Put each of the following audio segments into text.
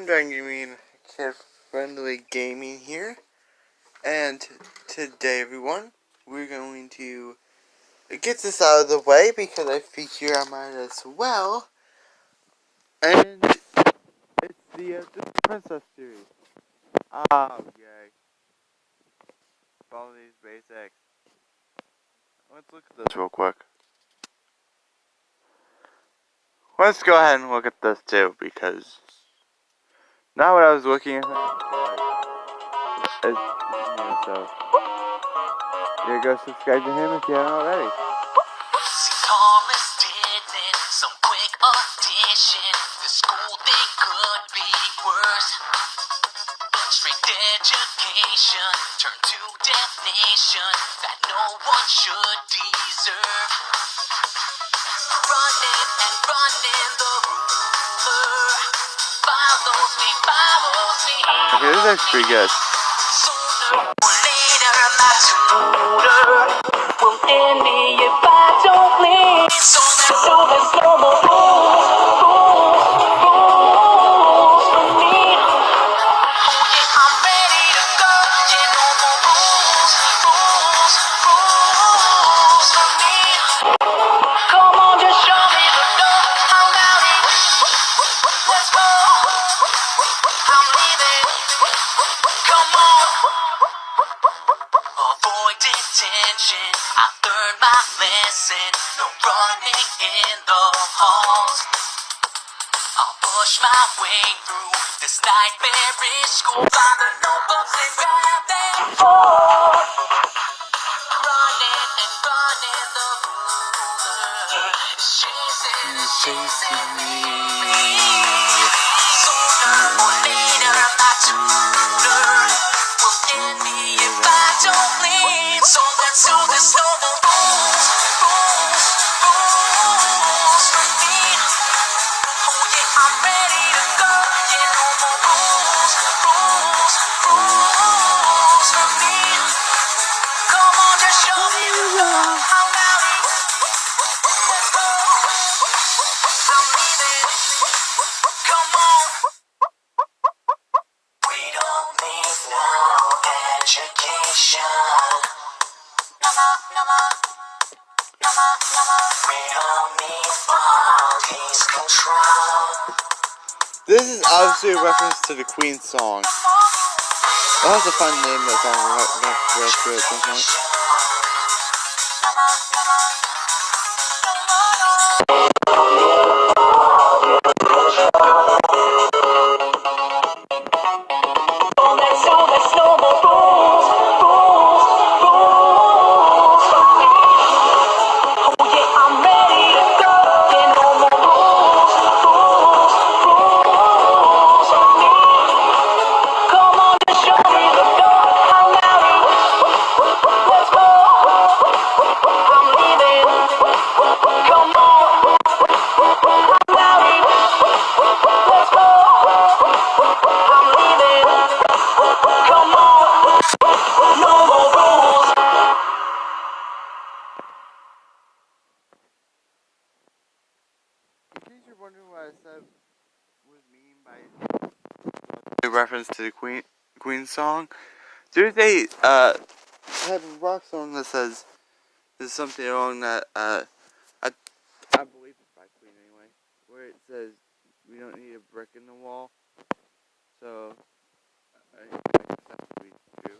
everyone, Bendy, kid-friendly gaming here, and today, everyone, we're going to get this out of the way because I figure I might as well. And it's the Princess series. Oh, yay! Baldi's basics. Let's look at this real quick. Let's go ahead and look at this too, because not what I was looking at, but it's new, so yeah, go subscribe to him if you haven't already. Some quick audition. The school thing could be worse. Strict education turned to damnation that no one should deserve. Running and running, the ruler follows me, follows me. Okay, this is actually pretty good. Sooner or later, my tutor will end me if I don't leave. So there's no more rules for me. Oh yeah, I'm ready to go. Yeah, no more rules for me. Come on, just show me the door. I'm ready. Let's go. I'm leaving. Come on. Avoid detention. I learned my lesson. No running in the halls. I'll push my way through this nightmarish school. Find the notebooks and grab them all. Running and running, the ruler is chasing me. Sooner or later, my tutor will end me if I don't leave. So let's do this, no more rules for me. Oh yeah, I'm ready to go. Yeah, no more rules for me. Come on, just show me the door. I'm ready. Let's go. I'm leaving. Come on. We don't need no education. No more, no more. No more, no more. We don't need Baldi's control. This is obviously a reference to the Queen song. That has a fun name, that song. We'll have to go through at some point. In case you're wondering what I said was mean by a reference to the Queen song, there's a type of rock song that says there's something along that I believe it's by Queen anyway, where it says we don't need a brick in the wall. So I guess that's what we do.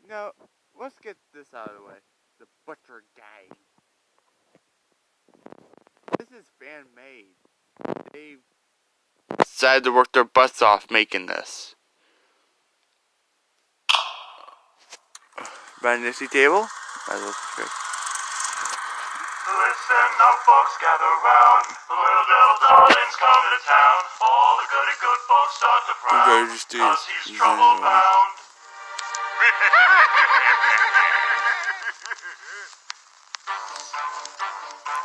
No, let's get this out of the way. The Butcher Gang. This is fan-made. They decided to work their butts off making this. Bendy table? Listen up, folks, gather round. The little darlings come to town. All the goody good folks start to frown. Cause he's trouble bound.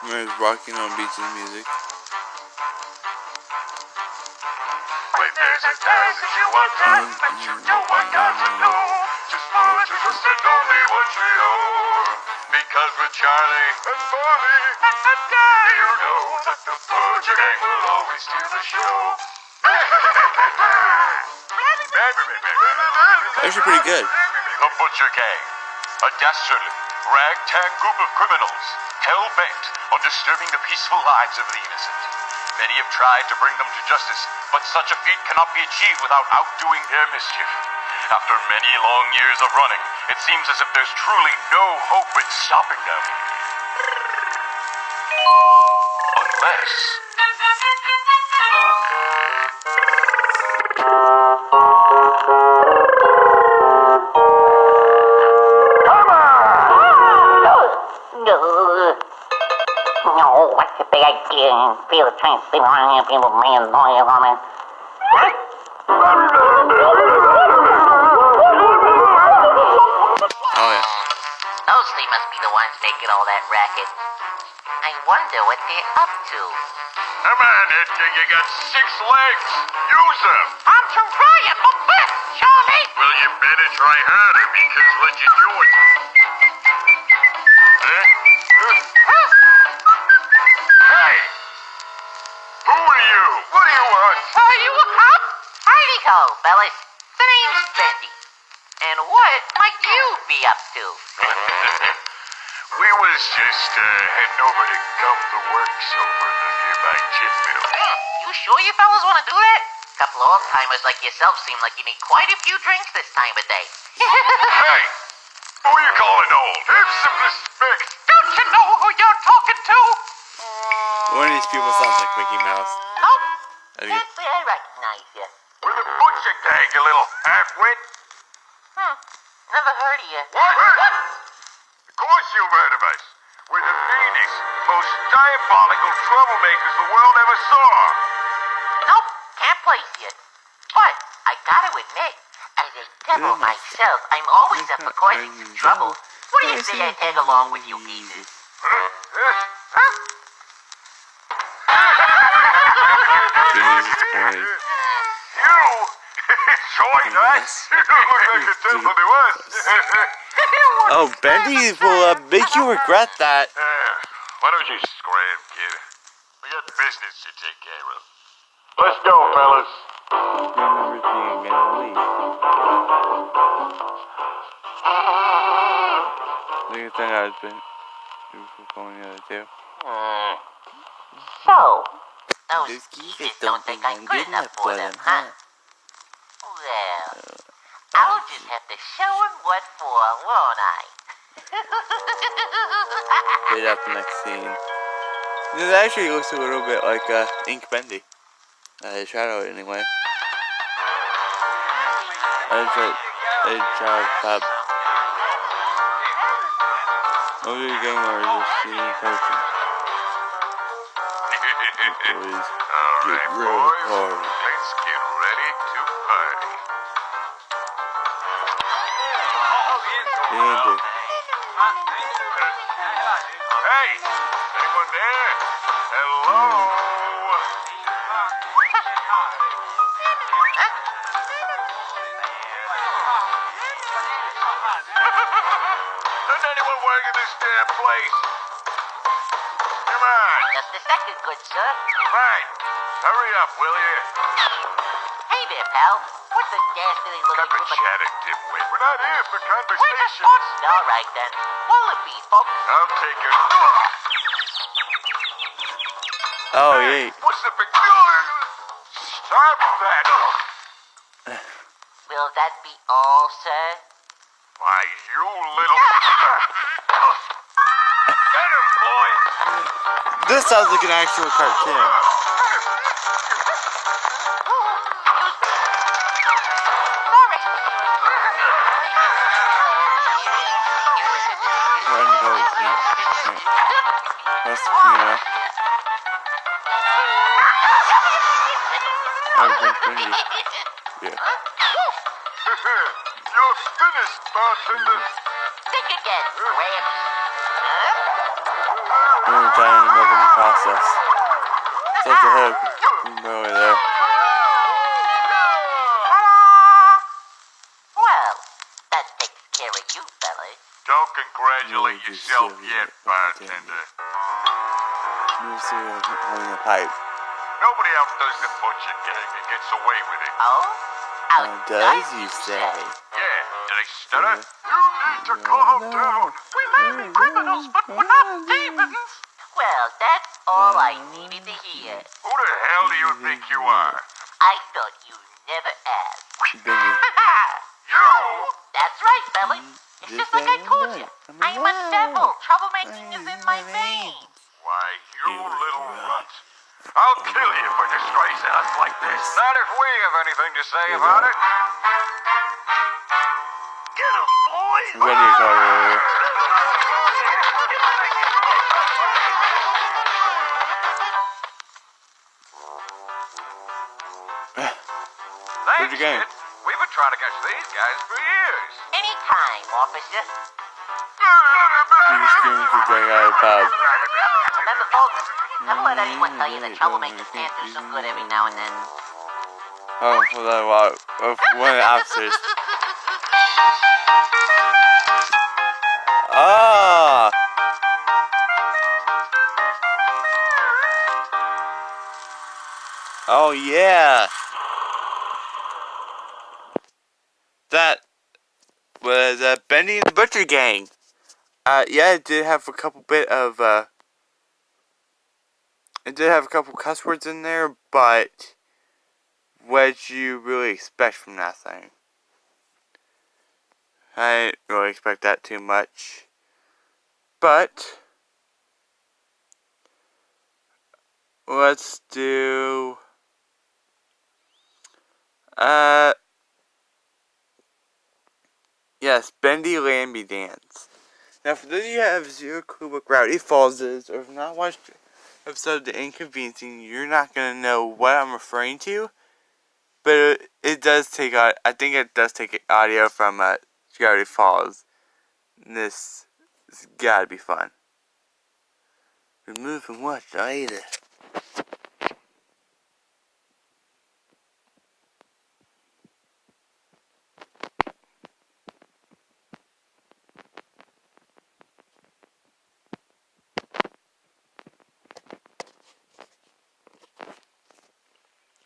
Man's rocking on beats and music. Wait, there's a test that you attend, but you don't want God to know. Just know that you just only what you know. Because with Charlie and Baldi and Dad, you know that the Butcher Gang will always steal the show. Actually pretty good. The Butcher Gang, a dastardly, ragtag group of criminals, hell-bent on disturbing the peaceful lives of the innocent. Many have tried to bring them to justice, but such a feat cannot be achieved without outdoing their mischief. After many long years of running, it seems as if there's truly no hope in stopping them. Unless... No, what's the big idea? Feel the transfer on here, people, man, noise on it. Oh yeah. Those three must be the ones making all that racket. I wonder what they're up to. Come on, Edgar, you got 6 legs. Use them. I'm trying my best, Charlie. Well, you better try harder, because what you doing? Hey! Who are you? What do you want? Are you up? Howdy-ho, fellas. The name's Bendy. And what might you be up to? We was just heading over to gum the works over in the nearby chip mill. You sure you fellas want to do that? Couple old-timers like yourself seem like you need quite a few drinks this time of day. Hey! Who are you calling old? Have some respect. Don't you know who you're talking to? One of these people sounds like Mickey Mouse. Oh, I think- can't say I recognize you. We're the Butcher Gang, you little half-wit. Never heard of you. What? Of course you've heard of us. We're the meanest, most diabolical troublemakers the world ever saw. Nope, can't place you. But I gotta admit, as a devil myself, I'm always up for causing some trouble. What do you say I tag along with you geezers? Huh? Jesus Christ. You? Join us? You don't look like a gentleman to us. Oh, Bendy will make you regret that. Why don't you scram, kid? We got business to take care of. Let's go, fellas. Remember seeing again, leave. Look at that husband. Beautiful phone the other two. So, those Those geezers don't think I'm good enough for them, huh? Well, I'll just have to show them what for, won't I? Right up the next scene. This actually looks a little bit like Ink Bendy. The shadow anyway. A child pub. Most of the gamers are seeing coaching. Boys, All get right, real boys. hard. Let's get ready to party. Bendy. Hey, anyone there? Hello? Doesn't anyone work in this damn place? Come on. Just a second, good sir. Right. Hurry up, will you? Hey there, pal. What's a dastardly Cut looking the group of... chatting, dimwit. We're not here for Where's the conversation. sports? All right, then. What'll it be, folks? I'll take it. Oh, Hey, yeah. what's the big deal? Stop that. Will that be all, sir? Why, you little... Get him, boys. This sounds like an actual cartoon. Run, vote, yeah. That's the piano. Bendy. Yeah. You're finished, bartender. Think again, Gramps. We're dying in the moving process. Such a hook. Over there. Well, that takes care of you, fellas. Don't congratulate yourself yet, bartender. Holding a pipe. Nobody else does the butcher game and gets away with it. Oh? Does you say? Yeah, did I stutter? You need to calm down. We may be criminals, but we're not demons. Well, that's all I needed to hear. Who the hell do you think you are? I thought you never asked. Bendy. You? That's right, Belly. It's just like I told you. I'm a devil. Troublemaking is in my veins. Why, you little runt. I'll kill you for disgracing us like this. Not if we have anything to say about it. Get him, boys! Bendy called earlier. Thanks, kid. We've been trying to catch these guys for years. Anytime, officer. He was screaming to drink out of the pub. Remember, folks, never let anyone tell you that troublemakers can't do some good every now and then. Oh, hold on, wow. One of the officers. Ah! Oh, yeah! That was Bendy and the Butcher Gang. Yeah, it did have a couple it did have a couple cuss words in there, but what you really expect from that thing? I didn't really expect that too much. But let's do yes, Bendy Lambie Dance. Now, for those of you who have zero clue what Gravity Falls is, or have not watched the episode of The Inconveniencing, you're not going to know what I'm referring to. But it does take, I think it does take audio from Gravity Falls. This has got to be fun. Remove and watch later.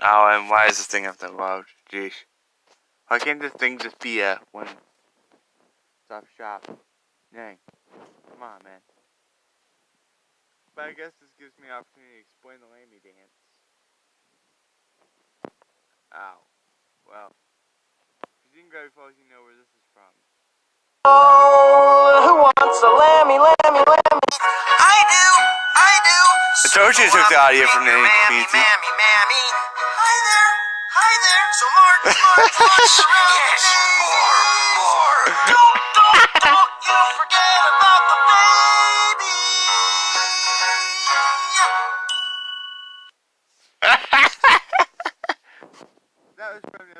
Oh, and why is this thing up that loud? Jeez. Why can't this thing just be a one-stop shop? Dang. Come on, man. But I guess this gives me an opportunity to explain the Lambie dance. Ow. Well. If you've seen Gravity Falls, you know where this is from. Oh, who wants a lammy, lammy, lammy? I do. I told you I took the audio from the Inconveniencing. Mammy, mammy. Hi there. So march around. Yes, more. Don't you forget about the baby. That was from the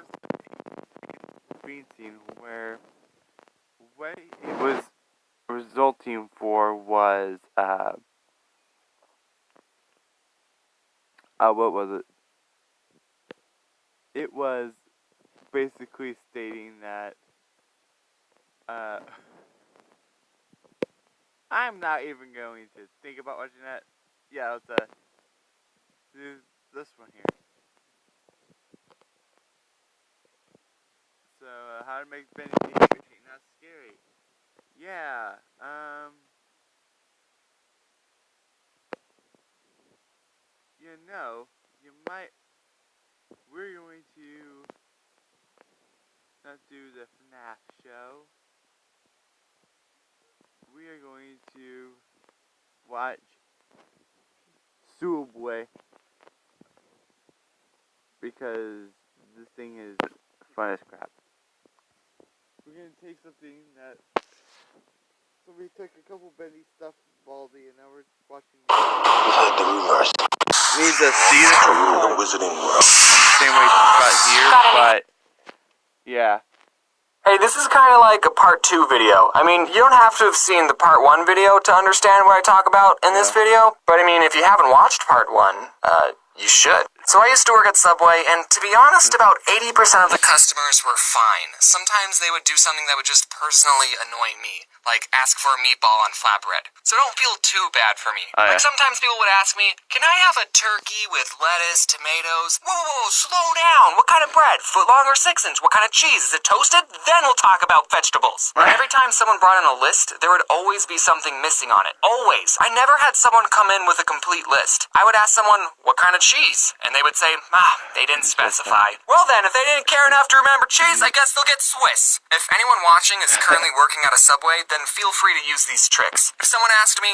Inconveniencing, where what it was resulting for was what was it? It was basically stating that I'm not even going to think about watching that. Yeah, let's do this one here. So, how to make Bendy not scary. Yeah, you know, we're going to not do the FNAF show. We are going to watch Sooubway, because this thing is fun as crap. We're going to take something that somebody took a couple Bendy stuff from Baldi, and now we're watching. We've heard the rumors. Needs a season To rule the wizarding world. same way it's got here, but yeah. Hey, this is kind of like a part 2 video. I mean, you don't have to have seen the part 1 video to understand what I talk about in this video, but I mean, if you haven't watched part 1, you should. So I used to work at Sooubway, and to be honest, about 80% of the customers were fine. Sometimes they would do something that would just personally annoy me, like ask for a meatball on flatbread. So don't feel too bad for me. Oh, yeah. Like sometimes people would ask me, can I have a turkey with lettuce, tomatoes? Whoa, slow down. What kind of bread? Footlong or 6-inch? What kind of cheese? Is it toasted? Then we'll talk about vegetables. And every time someone brought in a list, there would always be something missing on it. Always. I never had someone come in with a complete list. I would ask someone, what kind of cheese? And they would say, they didn't specify. Well then, if they didn't care enough to remember cheese, I guess they'll get Swiss. If anyone watching is currently working at a Sooubway, then feel free to use these tricks. If someone asked me,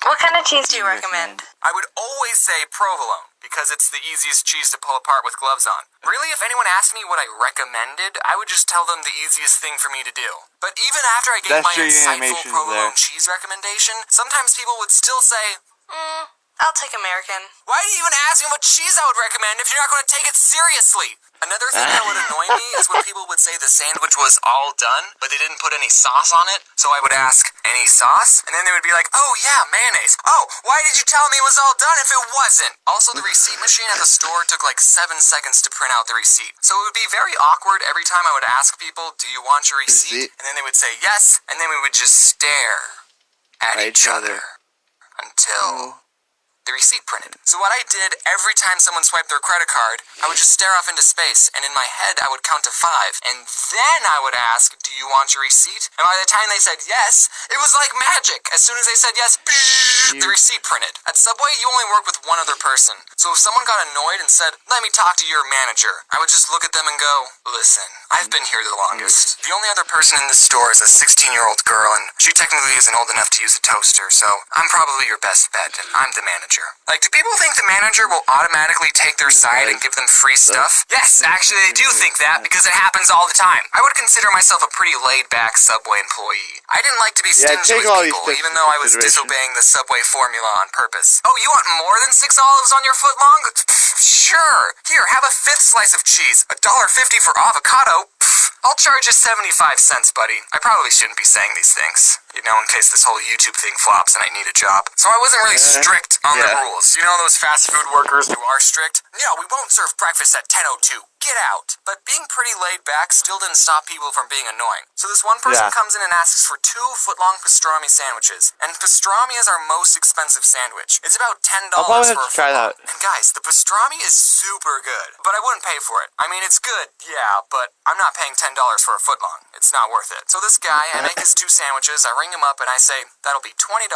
What kind of cheese do you recommend? I would always say provolone, because it's the easiest cheese to pull apart with gloves on. Really, if anyone asked me what I recommended, I would just tell them the easiest thing for me to do. But even after I gave my insightful provolone cheese recommendation, sometimes people would still say, I'll take American. why do you even ask me what cheese I would recommend if you're not going to take it seriously? Another thing that would annoy me is when people would say the sandwich was all done, but they didn't put any sauce on it. So I would ask, any sauce? And then they would be like, oh yeah, mayonnaise. Oh, why did you tell me it was all done if it wasn't? Also, the receipt machine at the store took like 7 seconds to print out the receipt. So it would be very awkward every time I would ask people, do you want your receipt? And then they would say yes, and then we would just stare at each other until the receipt printed. So what I did every time someone swiped their credit card, I would just stare off into space, and in my head I would count to 5, and then I would ask, do you want your receipt? And by the time they said yes, it was like magic. As soon as they said yes, the receipt printed. At Sooubway, you only work with one other person. So if someone got annoyed and said, let me talk to your manager, I would just look at them and go, listen, I've been here the longest. The only other person in this store is a 16-year-old girl, and she technically isn't old enough to use a toaster, so I'm probably your best bet, and I'm the manager. Like, do people think the manager will automatically take their side and give them free stuff? Yes, actually they do think that because it happens all the time. I would consider myself a pretty laid-back Sooubway employee. I didn't like to be stingy with people, even though I was disobeying the Sooubway formula on purpose. Oh, you want more than 6 olives on your footlong? Sure. Here, have a 5th slice of cheese. $1.50 for avocado. I'll charge you 75 cents, buddy. I probably shouldn't be saying these things, you know, in case this whole YouTube thing flops and I need a job. So I wasn't really strict on the rules. You know those fast food workers who are strict? No, we won't serve breakfast at 10:02. Get out. But being pretty laid back still didn't stop people from being annoying. So this one person comes in and asks for 2 footlong pastrami sandwiches. And pastrami is our most expensive sandwich. It's about $10 I'll probably for have a to try footlong. that. And guys, the pastrami is super good. But I wouldn't pay for it. I mean, it's good, yeah, but I'm not paying $10 for a footlong. It's not worth it. So this guy, I make his 2 sandwiches, I ring him up, and I say, that'll be $20.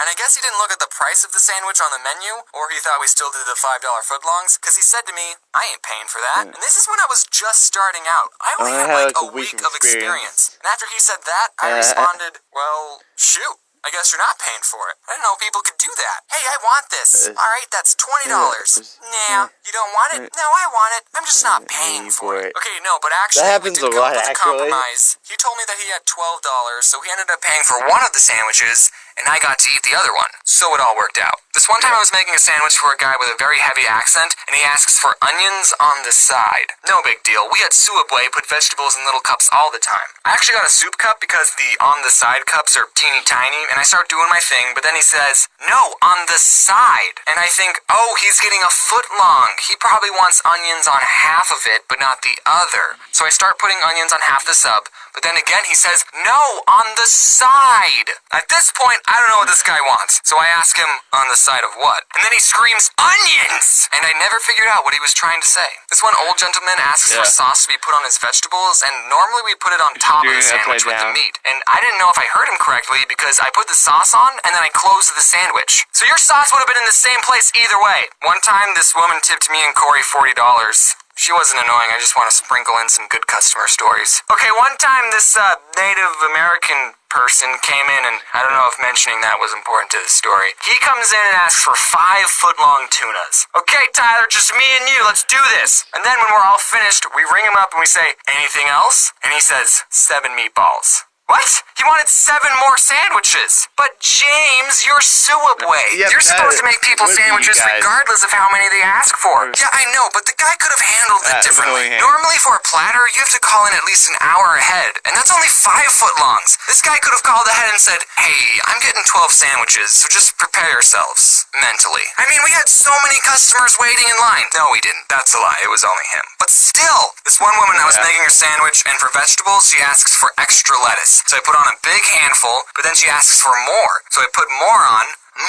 And I guess he didn't look at the price of the sandwich on the menu, or he thought we still did the $5 footlongs, because he said to me, I ain't paying for that. And this is when I was just starting out. I only had like a week of experience. And after he said that, I responded, well, shoot. I guess you're not paying for it. I didn't know people could do that. Hey, I want this. Alright, that's $20. Nah, you don't want it? No, I want it. I'm just not paying for it. Okay, no, but actually, we did come up with a compromise. He told me that he had $12, so he ended up paying for one of the sandwiches, and I got to eat the other one. So it all worked out. This one time I was making a sandwich for a guy with a very heavy accent, and he asks for onions on the side. No big deal. We at Sooubway put vegetables in little cups all the time. I actually got a soup cup because the on the side cups are teeny tiny, and I start doing my thing, but then he says, no, on the side. And I think, oh, he's getting a foot long. He probably wants onions on half of it, but not the other. So I start putting onions on half the sub, but then again he says, no, on the side. At this point, I don't know what this guy wants. So I ask him, on the side of what? And then he screams, onions! And I never figured out what he was trying to say. This one old gentleman asks for sauce to be put on his vegetables, and normally we put it on top of the sandwich with the meat. And I didn't know if I heard him correctly because I put the sauce on, and then I closed the sandwich. So your sauce would have been in the same place either way. One time, this woman tipped me and Corey $40. She wasn't annoying, I just want to sprinkle in some good customer stories. Okay, one time this Native American person came in, and I don't know if mentioning that was important to the story. He comes in and asks for 5 foot-long tunas. Okay, Tyler, just me and you, let's do this. And then when we're all finished, we ring him up and we say, anything else? And he says, 7 meatballs. What? He wanted 7 more sandwiches. But James, you're Sooubway. Yep, You're supposed to make people would be, sandwiches guys. regardless of how many they ask for. Yeah, I know, but the guy could have handled it differently. really Normally for a platter, you have to call in at least an hour ahead, and that's only 5 footlongs. This guy could have called ahead and said, hey, I'm getting 12 sandwiches, so just prepare yourselves mentally. I mean, we had so many customers waiting in line. No, we didn't. That's a lie. It was only him. But still, this one woman, I was making her sandwich, and for vegetables, she asks for extra lettuce. So I put on a big handful, but then she asks for more. So I put more on.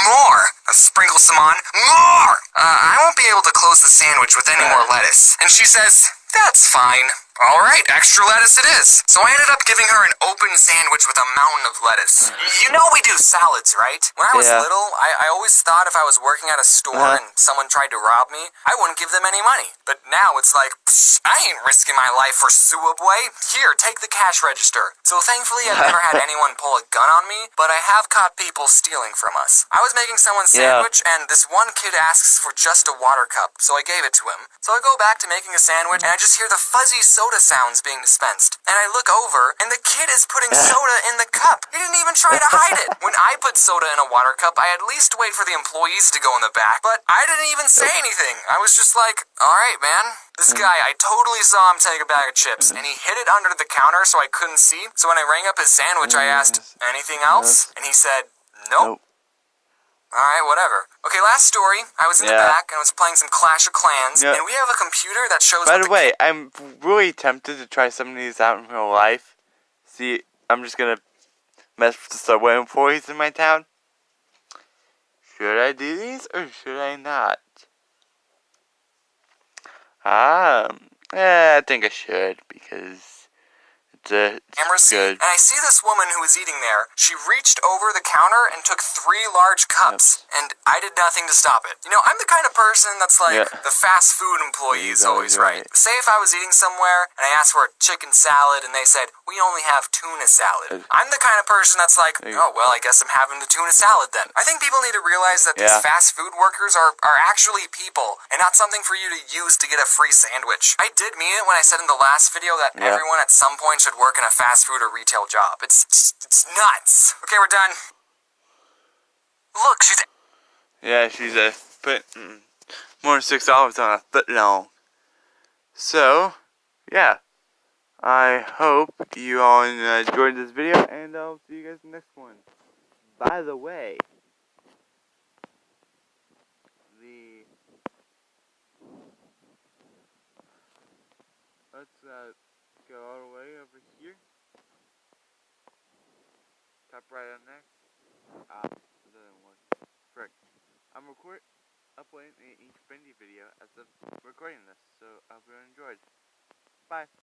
More! I sprinkle some on. More! I won't be able to close the sandwich with any more lettuce. And she says, that's fine. Alright, extra lettuce it is. So I ended up giving her an open sandwich with a mountain of lettuce. You know we do salads, right? When I was little, I always thought if I was working at a store and someone tried to rob me, I wouldn't give them any money. But now it's like, I ain't risking my life for Sooubway. Here, take the cash register. So thankfully I've never had anyone pull a gun on me, but I have caught people stealing from us. I was making someone's sandwich, and this one kid asks for just a water cup, so I gave it to him. So I go back to making a sandwich, and I just hear the fuzzy soda sounds being dispensed. And I look over, and the kid is putting soda in the cup. He didn't even try to hide it. When I put soda in a water cup, I at least wait for the employees to go in the back, but I didn't even say anything. I was just like, alright, man. This guy, I totally saw him take a bag of chips, and he hid it under the counter so I couldn't see. So when I rang up his sandwich, I asked, anything else? And he said, nope. Alright, whatever. Okay, last story. I was in the back and I was playing some Clash of Clans, and we have a computer that shows. By the way, I'm really tempted to try some of these out in real life. See, I'm just gonna mess with the subway employees in my town. Should I do these or should I not? I think I should because it's good. And I see this woman who was eating there. She reached over the counter and took 3 large cups, and I did nothing to stop it. You know, I'm the kind of person that's like, the fast food employee is always right. Say if I was eating somewhere, and I asked for a chicken salad, and they said, we only have tuna salad. I'm the kind of person that's like, oh, well, I guess I'm having the tuna salad then. I think people need to realize that these fast food workers are actually people, and not something for you to use to get a free sandwich. I did mean it when I said in the last video that everyone at some point should work in a fast food or retail job. It's nuts. Okay, we're done. Look, she's a foot, more than $6 on a foot long. So, yeah. I hope you all enjoyed this video, and I'll see you guys in the next one. By the way, let's go all the way over here. Tap right on there. It doesn't work. Frick. I'm uploading each Bendy video as of recording this, so I hope you enjoyed. Bye.